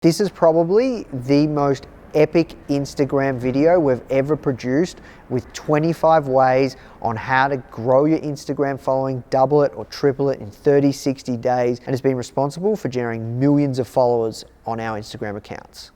This is probably the most epic Instagram video we've ever produced, with 25 ways on how to grow your Instagram following, double it or triple it in 30, 60 days, and it's been responsible for generating millions of followers on our Instagram accounts.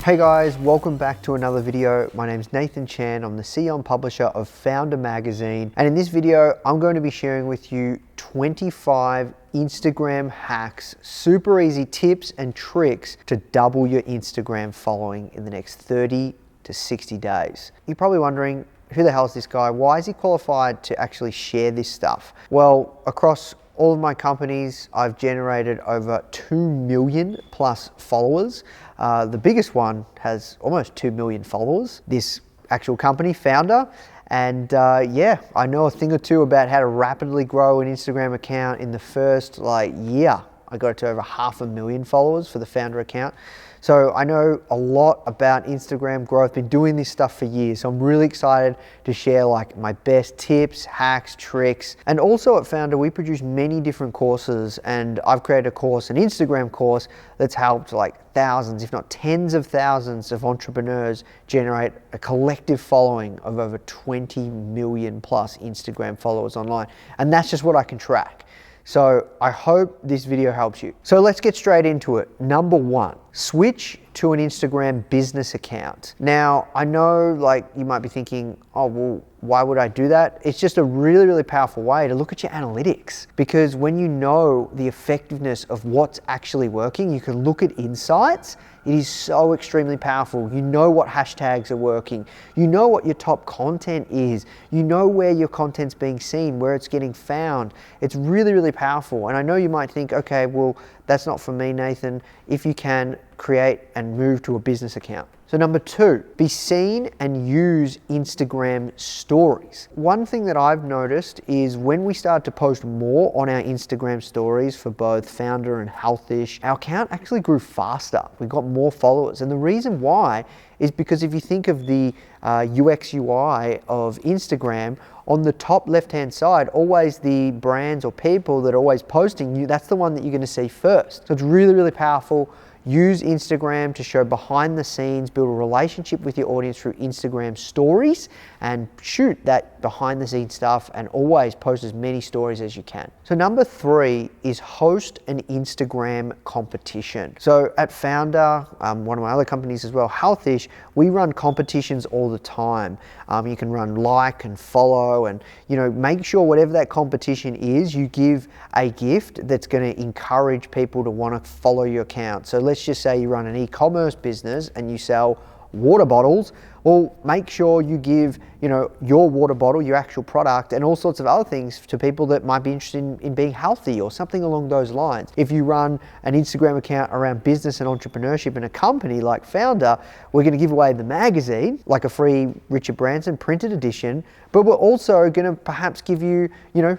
Hey guys, welcome back to another video. My name is Nathan Chan. I'm the CEO and publisher of Foundr magazine. And in this video, I'm going to be sharing with you 25 Instagram hacks, super easy tips and tricks to double your Instagram following in the next 30 to 60 days. You're probably wondering, who the hell is this guy? Why is he qualified to actually share this stuff? Well, across all of my companies, I've generated over 2 million plus followers. The biggest one has almost 2 million followers, this actual company, Foundr. And yeah, I know a thing or two about how to rapidly grow an Instagram account. In the first year, I got it to over 500,000 followers for the Foundr account. So I know a lot about Instagram growth, been doing this stuff for years. So I'm really excited to share my best tips, hacks, tricks. And also at Foundr, we produce many different courses, and I've created a course, an Instagram course, that's helped thousands, if not tens of thousands of entrepreneurs generate a collective following of over 20 million plus Instagram followers online. And that's just what I can track. So I hope this video helps you. So let's get straight into it. Number one, switch to an Instagram business account. Now, I know you might be thinking, oh, well, why would I do that? It's just a really, really powerful way to look at your analytics, because when you know the effectiveness of what's actually working, you can look at insights. It is so extremely powerful. You know what hashtags are working. You know what your top content is. You know where your content's being seen, where it's getting found. It's really, really powerful. And I know you might think, okay, well, that's not for me, Nathan. If you can, create and move to a business account. So number two, be seen and use Instagram stories. One thing that I've noticed is when we start to post more on our Instagram stories for both Foundr and Healthish, our account actually grew faster. We got more followers. And the reason why is because if you think of the UX UI of Instagram, on the top left-hand side, always the brands or people that are always posting you, that's the one that you're gonna see first. So it's really, really powerful. Use Instagram to show behind the scenes, build a relationship with your audience through Instagram stories, and shoot that behind the scenes stuff, and always post as many stories as you can. So number three is host an Instagram competition. So at Foundr, one of my other companies as well, Healthish, we run competitions all the time. You can run like and follow, and make sure whatever that competition is, you give a gift that's going to encourage people to want to follow your account. So let's just say you run an e-commerce business and you sell water bottles. Well, make sure you give your water bottle, your actual product, and all sorts of other things to people that might be interested in being healthy or something along those lines. If you run an Instagram account around business and entrepreneurship in a company like Foundr, we're going to give away the magazine, like a free Richard Branson printed edition, but we're also going to perhaps give you,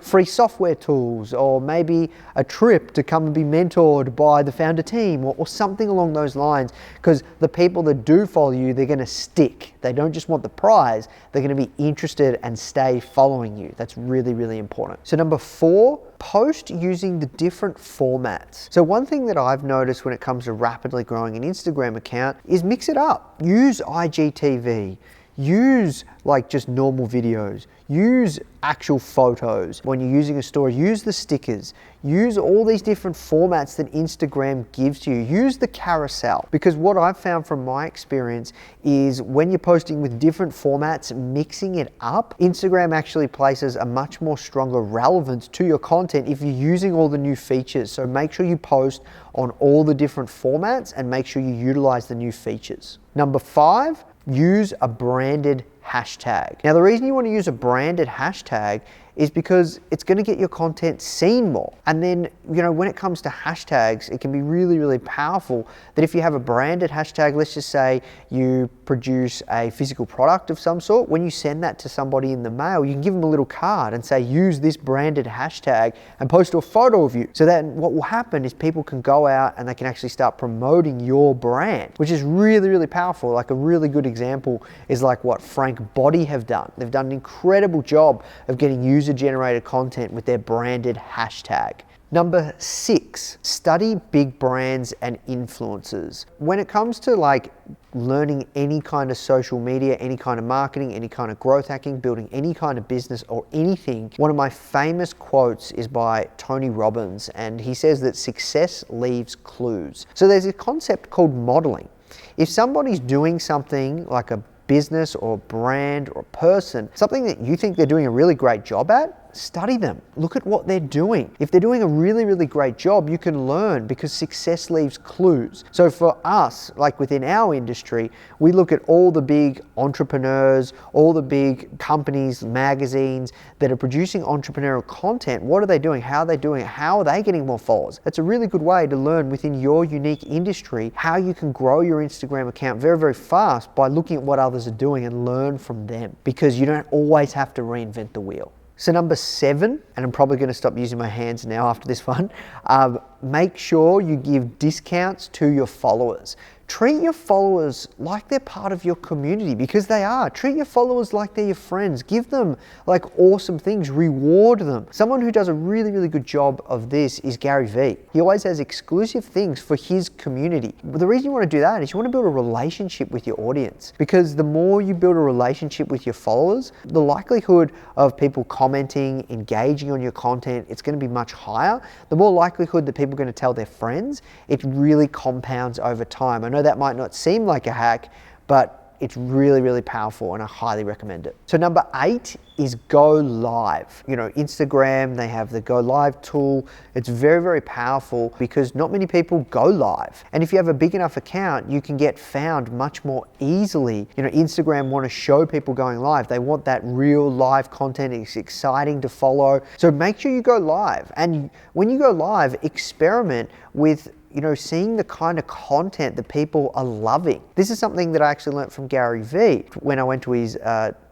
free software tools, or maybe a trip to come and be mentored by the Foundr team, or something along those lines, because the people that do follow you, they're going to stick. They don't just want the prize, they're going to be interested and stay following you. That's really, really important. So number four, post using the different formats. So one thing that I've noticed when it comes to rapidly growing an Instagram account is mix it up. Use IGTV. Use just normal videos, use actual photos. When you're using a story, use the stickers, use all these different formats that Instagram gives you. Use the carousel, because what I've found from my experience is when you're posting with different formats, mixing it up, Instagram actually places a much more stronger relevance to your content if you're using all the new features. So make sure you post on all the different formats and make sure you utilize the new features. Number five, use a branded hashtag. Now, the reason you want to use a branded hashtag is because it's going to get your content seen more. And then, when it comes to hashtags, it can be really, really powerful that if you have a branded hashtag, let's just say you produce a physical product of some sort, when you send that to somebody in the mail, you can give them a little card and say, use this branded hashtag and post a photo of you. So then what will happen is people can go out and they can actually start promoting your brand, which is really, really powerful. Like a really good example is like what Frank Body have done. They've done an incredible job of getting user-generated content with their branded hashtag. Number 6, study big brands and influencers. When it comes to like learning any kind of social media, any kind of marketing, any kind of growth hacking, building any kind of business or anything, one of my famous quotes is by Tony Robbins, and he says that success leaves clues. So there's a concept called modeling. If somebody's doing something like a business or brand or person, something that you think they're doing a really great job at, study them. Look at what they're doing. If they're doing a really, really great job, you can learn because success leaves clues. So for us, like within our industry, we look at all the big entrepreneurs, all the big companies, magazines that are producing entrepreneurial content. What are they doing? How are they doing it? How are they getting more followers? That's a really good way to learn within your unique industry how you can grow your Instagram account very, very fast by looking at what others are doing and learn from them, because you don't always have to reinvent the wheel. So number 7, and I'm probably going to stop using my hands now after this one, make sure you give discounts to your followers. Treat your followers like they're part of your community, because they are. Treat your followers like they're your friends. Give them like awesome things, reward them. Someone who does a really, really good job of this is Gary Vee. He always has exclusive things for his community. But the reason you want to do that is you want to build a relationship with your audience, because the more you build a relationship with your followers, the likelihood of people commenting, engaging on your content, it's going to be much higher. The more likelihood that people are going to tell their friends, it really compounds over time. I know that might not seem like a hack, but it's really, really powerful and I highly recommend it. So number 8 is go live. Instagram, they have the go live tool. It's very, very powerful because not many people go live. And if you have a big enough account, you can get found much more easily. Instagram want to show people going live. They want that real live content. It's exciting to follow. So make sure you go live. And when you go live, experiment with seeing the kind of content that people are loving. This is something that I actually learned from Gary Vee when I went to his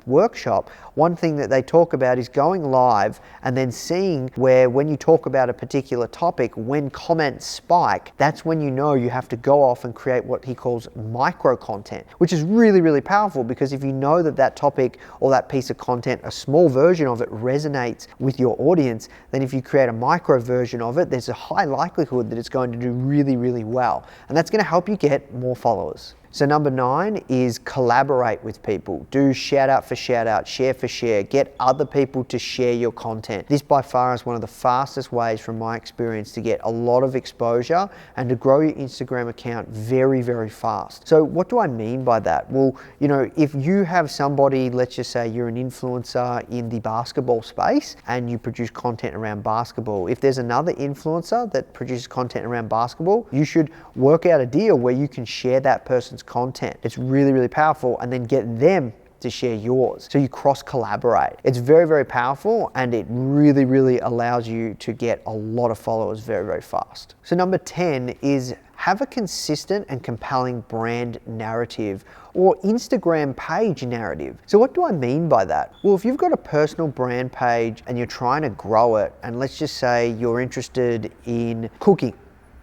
workshop. One thing that they talk about is going live and then seeing where when you talk about a particular topic, when comments spike, that's when you have to go off and create what he calls micro content, which is really, really powerful, because if you know that topic or that piece of content, a small version of it resonates with your audience, then if you create a micro version of it, there's a high likelihood that it's going to do really, really well. And that's going to help you get more followers. So number 9 is collaborate with people. Do shout out for shout out, share for share, get other people to share your content. This by far is one of the fastest ways from my experience to get a lot of exposure and to grow your Instagram account very, very fast. So what do I mean by that? Well, if you have somebody, let's just say you're an influencer in the basketball space and you produce content around basketball. If there's another influencer that produces content around basketball, you should work out a deal where you can share that person's content. It's really, really powerful, and then get them to share yours. So you cross collaborate. It's very, very powerful, and it really, really allows you to get a lot of followers very, very fast. So number 10 is have a consistent and compelling brand narrative or Instagram page narrative. So what do I mean by that? Well, if you've got a personal brand page and you're trying to grow it, and let's just say you're interested in cooking,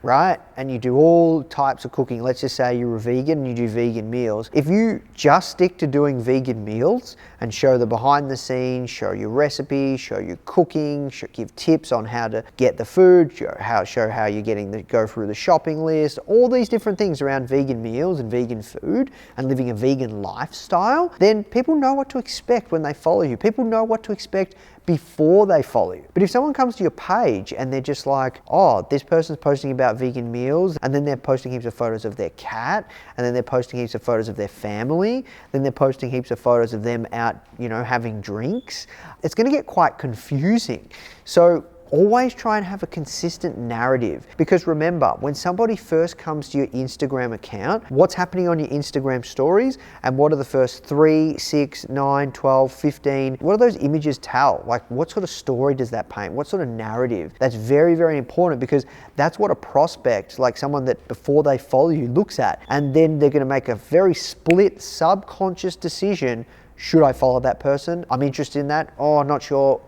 right? And you do all types of cooking. Let's just say you're a vegan and you do vegan meals. If you just stick to doing vegan meals and show the behind the scenes, show your recipes, show your cooking, give tips on how to get the food, show how you're go through the shopping list, all these different things around vegan meals and vegan food and living a vegan lifestyle, then people know what to expect when they follow you. People know what to expect before they follow you. But if someone comes to your page and they're just like, oh, this person's posting about vegan meals, and then they're posting heaps of photos of their cat, and then they're posting heaps of photos of their family, then they're posting heaps of photos of them out, having drinks, it's going to get quite confusing. So always try and have a consistent narrative, because remember, when somebody first comes to your Instagram account, what's happening on your Instagram stories and what are the first 3, 6, 9, 12, 15, what do those images tell? Like, what sort of story does that paint? What sort of narrative? That's very, very important, because that's what a prospect, like someone that before they follow you, looks at, and then they're going to make a very split subconscious decision. Should I follow that person? I'm interested in that. Oh, not sure.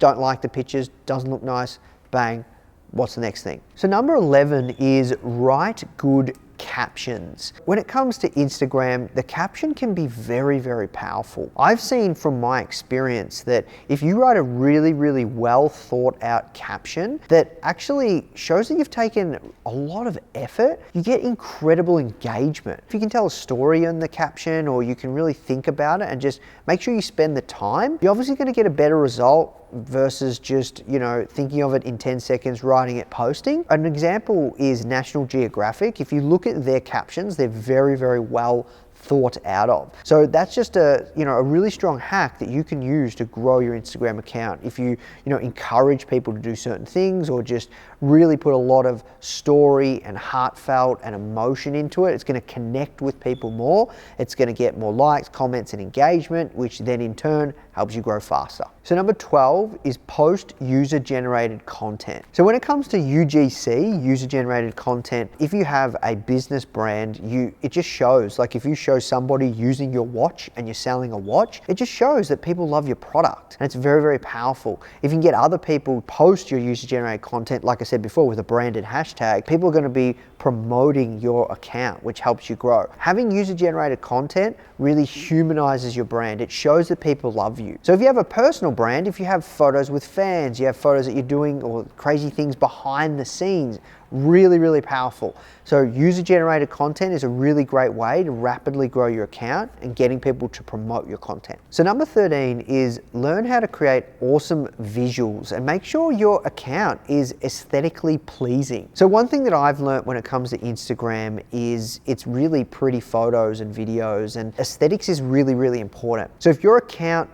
Don't like the pictures. Doesn't look nice. Bang. What's the next thing? So number 11 is write good captions. When it comes to Instagram, the caption can be very, very powerful. I've seen from my experience that if you write a really, really well thought out caption that actually shows that you've taken a lot of effort, you get incredible engagement. If you can tell a story in the caption, or you can really think about it and just make sure you spend the time, you're obviously going to get a better result versus just, thinking of it in 10 seconds, writing it, posting. An example is National Geographic. If you look at their captions, they're very, very well thought out of. So that's just a really strong hack that you can use to grow your Instagram account. If you encourage people to do certain things, or just really put a lot of story and heartfelt and emotion into it, it's going to connect with people more. It's going to get more likes, comments, and engagement, which then in turn helps you grow faster. So number 12 is post user-generated content. So when it comes to UGC, user-generated content, if you have a business brand, it just shows. Like if you show somebody using your watch and you're selling a watch, it just shows that people love your product, and it's very, very powerful. If you can get other people post your user-generated content, like I said before, with a branded hashtag, people are going to be promoting your account, which helps you grow. Having user-generated content really humanizes your brand. It shows that people love you. So if you have a personal brand, if you have photos with fans, you have photos that you're doing or crazy things behind the scenes, really, really powerful. So user-generated content is a really great way to rapidly grow your account and getting people to promote your content. So number 13 is learn how to create awesome visuals and make sure your account is aesthetically pleasing. So one thing that I've learned when it comes to Instagram is it's really pretty photos and videos, and aesthetics is really, really important. So if your account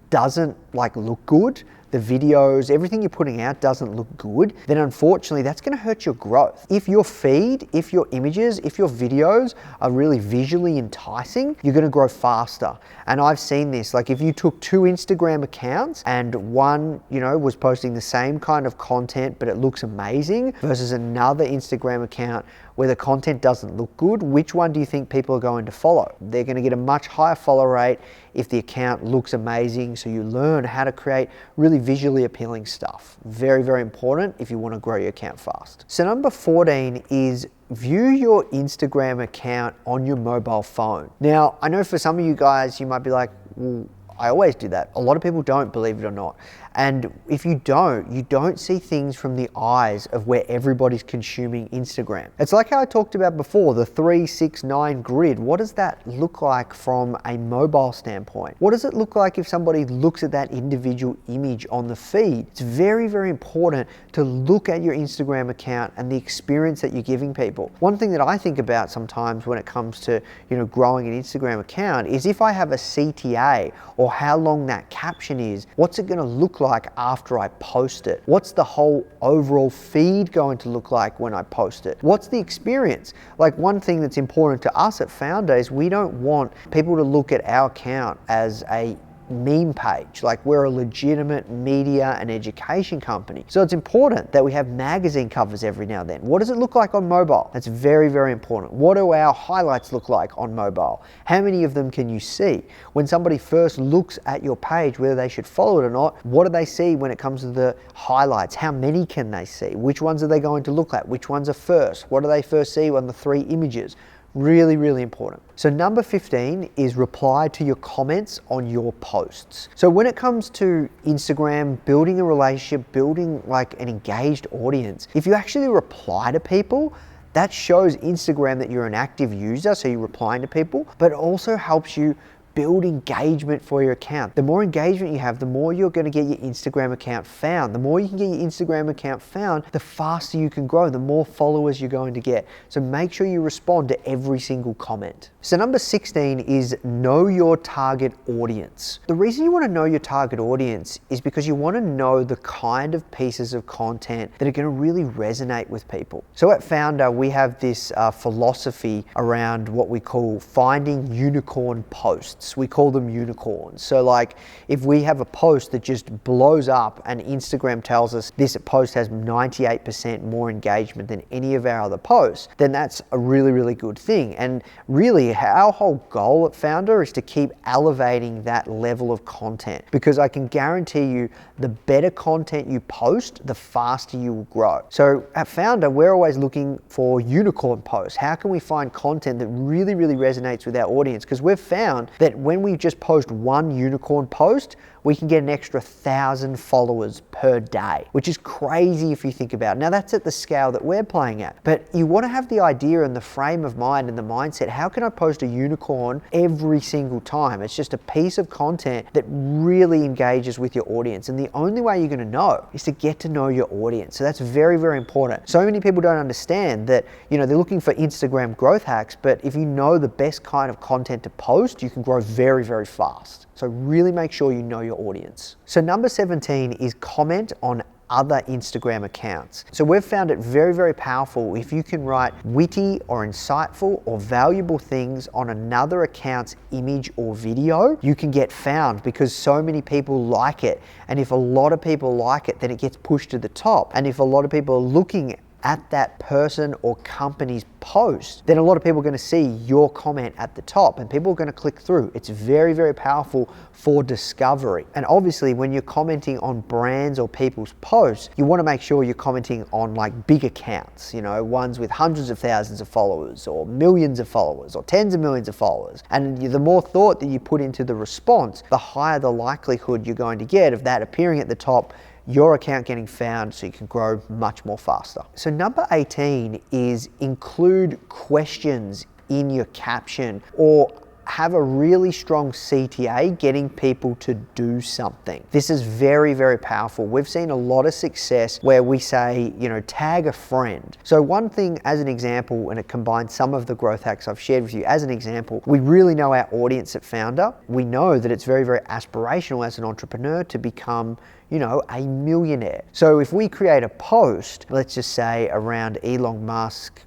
doesn't look good, the videos, everything you're putting out doesn't look good, then unfortunately that's going to hurt your growth. If your feed, if your images, if your videos are really visually enticing, you're going to grow faster. And I've seen this, like if you took 2 Instagram accounts and one, was posting the same kind of content but it looks amazing, versus another Instagram account where the content doesn't look good, which one do you think people are going to follow? They're going to get a much higher follow rate if the account looks amazing. So you learn how to create really visually appealing stuff. Very, very important if you want to grow your account fast. So number 14 is view your Instagram account on your mobile phone. Now, I know for some of you guys, you might be like, well, I always do that. A lot of people don't, believe it or not. And if you don't see things from the eyes of where everybody's consuming Instagram. It's like how I talked about before, the 3, 6, 9 grid. What does that look like from a mobile standpoint? What does it look like if somebody looks at that individual image on the feed? It's very, very important to look at your Instagram account and the experience that you're giving people. One thing that I think about sometimes when it comes to, growing an Instagram account is if I have a CTA or how long that caption is, what's it going to look like after I post it? What's the whole overall feed going to look like when I post it? What's the experience? Like one thing that's important to us at Foundr is we don't want people to look at our account as a meme page. Like we're a legitimate media and education company. So it's important that we have magazine covers every now and then. What does it look like on mobile? That's very, very important. What do our highlights look like on mobile? How many of them can you see? When somebody first looks at your page, whether they should follow it or not, what do they see when it comes to the highlights? How many can they see? Which ones are they going to look at? Which ones are first? What do they first see on the 3 images? Really, really important. So number 15 is reply to your comments on your posts. So when it comes to Instagram, building a relationship, building like an engaged audience, if you actually reply to people, that shows Instagram that you're an active user, so you're replying to people, but it also helps you build engagement for your account. The more engagement you have, the more you're going to get your Instagram account found. The more you can get your Instagram account found, the faster you can grow, the more followers you're going to get. So make sure you respond to every single comment. So number 16 is know your target audience. The reason you want to know your target audience is because you want to know the kind of pieces of content that are going to really resonate with people. So at Foundr, we have this philosophy around what we call finding unicorn posts. We call them unicorns. So like if we have a post that just blows up and Instagram tells us this post has 98% more engagement than any of our other posts, then that's a really, really good thing. And really our whole goal at Foundr is to keep elevating that level of content, because I can guarantee you the better content you post, the faster you will grow. So at Foundr, we're always looking for unicorn posts. How can we find content that really, really resonates with our audience? Because we've found that when we just post one unicorn post, we can get an extra 1,000 followers per day, which is crazy if you think about it. Now that's at the scale that we're playing at, but you want to have the idea and the frame of mind and the mindset, how can I post a unicorn every single time? It's just a piece of content that really engages with your audience. And the only way you're going to know is to get to know your audience. So that's very, very important. So many people don't understand that, they're looking for Instagram growth hacks, but if you know the best kind of content to post, you can grow very, very fast. So really make sure you know your audience. So number 17 is comment on other Instagram accounts. So we've found it very, very powerful if you can write witty or insightful or valuable things on another account's image or video, you can get found because so many people like it. And if a lot of people like it, then it gets pushed to the top. And if a lot of people are looking at that person or company's post, then a lot of people are going to see your comment at the top and people are going to click through. It's very, very powerful for discovery. And obviously when you're commenting on brands or people's posts, you want to make sure you're commenting on like big accounts, ones with hundreds of thousands of followers or millions of followers or tens of millions of followers. And the more thought that you put into the response, the higher the likelihood you're going to get of that appearing at the top, your account getting found, so you can grow much more faster. So number 18 is include questions in your caption or have a really strong CTA getting people to do something. This is very, very powerful. We've seen a lot of success where we say, tag a friend. So one thing as an example, and it combines some of the growth hacks I've shared with you as an example, we really know our audience at Foundr. We know that it's very, very aspirational as an entrepreneur to become a millionaire. So if we create a post, let's just say around Elon Musk,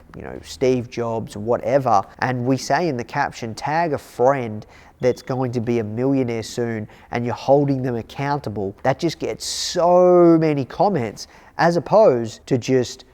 Steve Jobs, whatever, and we say in the caption, tag a friend that's going to be a millionaire soon, and you're holding them accountable, that just gets so many comments, as opposed to just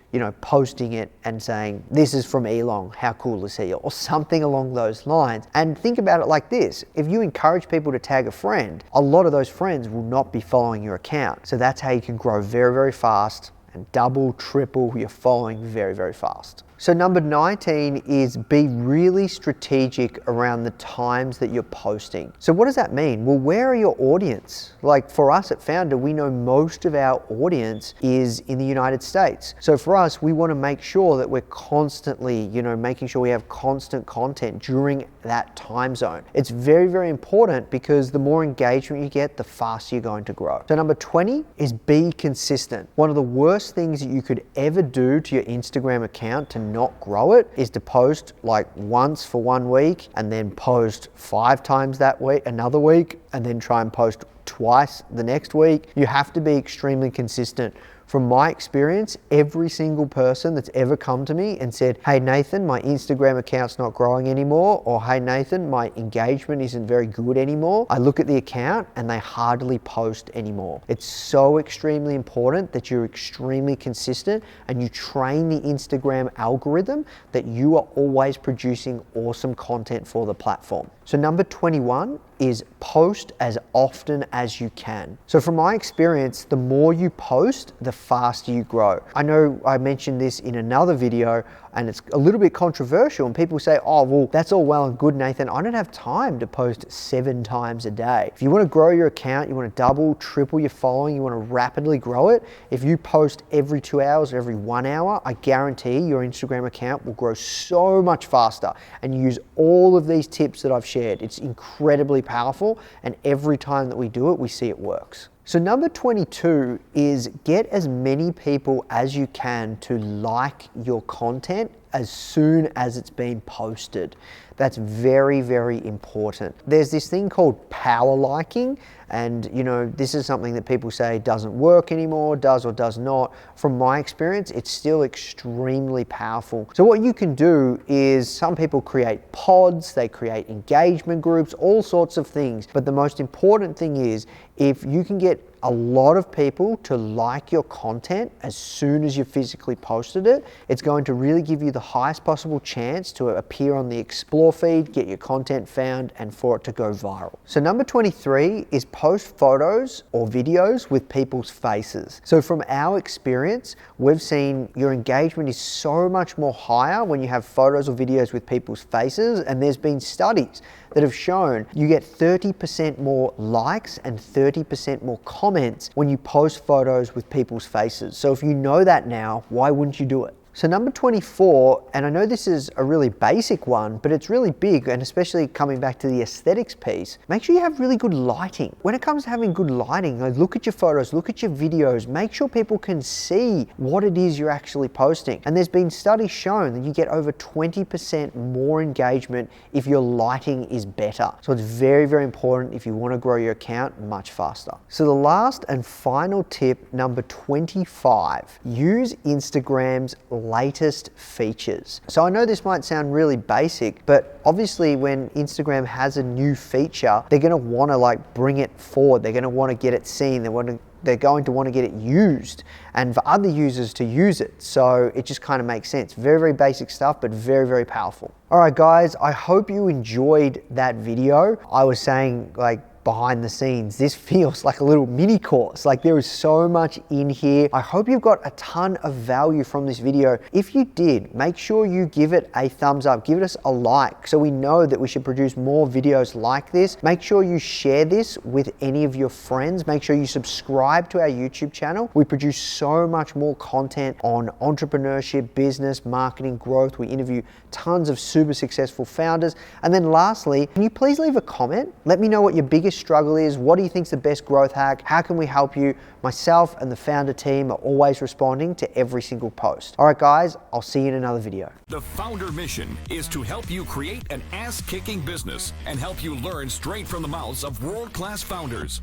posting it and saying, this is from Elon, how cool is he? Or something along those lines. And think about it like this. If you encourage people to tag a friend, a lot of those friends will not be following your account. So that's how you can grow very, very fast and double, triple your following very, very fast. So number 19 is be really strategic around the times that you're posting. So what does that mean? Well, where are your audience? Like for us at Foundr, we know most of our audience is in the United States. So for us, we want to make sure that we're constantly, making sure we have constant content during that time zone. It's very, very important because the more engagement you get, the faster you're going to grow. So number 20 is be consistent. One of the worst things that you could ever do to your Instagram account to not grow it is to post like once for 1 week and then post 5 times that week, another week, and then try and post twice the next week. You have to be extremely consistent. From my experience, every single person that's ever come to me and said, hey Nathan, my Instagram account's not growing anymore, or hey Nathan, my engagement isn't very good anymore, I look at the account and they hardly post anymore. It's so extremely important that you're extremely consistent and you train the Instagram algorithm that you are always producing awesome content for the platform. So number 21 is post as often as you can. So from my experience, the more you post, the faster you grow. I know I mentioned this in another video. and it's a little bit controversial, and people say, oh, well, that's all well and good, Nathan. I don't have time to post 7 times a day. If you want to grow your account, you want to double, triple your following, you want to rapidly grow it, if you post every 2 hours or every 1 hour, I guarantee your Instagram account will grow so much faster. And use all of these tips that I've shared. It's incredibly powerful, and every time that we do it, we see it works. So number 22 is get as many people as you can to like your content as soon as it's been posted. That's very, very important. There's this thing called power liking, and you know, this is something that people say doesn't work anymore, does or does not. From my experience, it's still extremely powerful. So what you can do is, some people create pods, they create engagement groups, all sorts of things. But the most important thing is, if you can get a lot of people to like your content as soon as you physically posted it, it's going to really give you the highest possible chance to appear on the Explore feed, get your content found, and for it to go viral. So number 23 is post photos or videos with people's faces. So from our experience, we've seen your engagement is so much more higher when you have photos or videos with people's faces, and there's been studies that have shown you get 30% more likes and 30% more comments when you post photos with people's faces. So if you know that now, why wouldn't you do it? So number 24, and I know this is a really basic one, but it's really big, and especially coming back to the aesthetics piece, make sure you have really good lighting. When it comes to having good lighting, like look at your photos, look at your videos, make sure people can see what it is you're actually posting. And there's been studies shown that you get over 20% more engagement if your lighting is better. So it's very, very important if you want to grow your account much faster. So the last and final tip, number 25, use Instagram's latest features. So I know this might sound really basic, but obviously when Instagram has a new feature, they're going to want to like bring it forward. They're going to want to get it seen. They're going to want to get it used and for other users to use it. So it just kind of makes sense. Very, very basic stuff, but very, very powerful. All right, guys, I hope you enjoyed that video. I was saying, like, behind the scenes, this feels like a little mini course. Like, there is so much in here. I hope you've got a ton of value from this video. If you did, make sure you give it a thumbs up, give us a like, so we know that we should produce more videos like this. Make sure you share this with any of your friends. Make sure you subscribe to our YouTube channel. We produce so much more content on entrepreneurship, business, marketing, growth. We interview tons of super successful founders. And then lastly, can you please leave a comment? Let me know what your biggest struggle is. What do you think is the best growth hack? How can we help you? Myself and the Foundr team are always responding to every single post. All right, guys, I'll see you in another video. The Foundr mission is to help you create an ass-kicking business and help you learn straight from the mouths of world-class founders.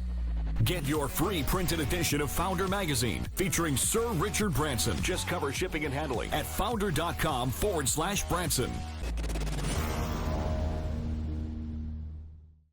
Get your free printed edition of Foundr magazine featuring Sir Richard Branson. Just cover shipping and handling at foundr.com/Branson.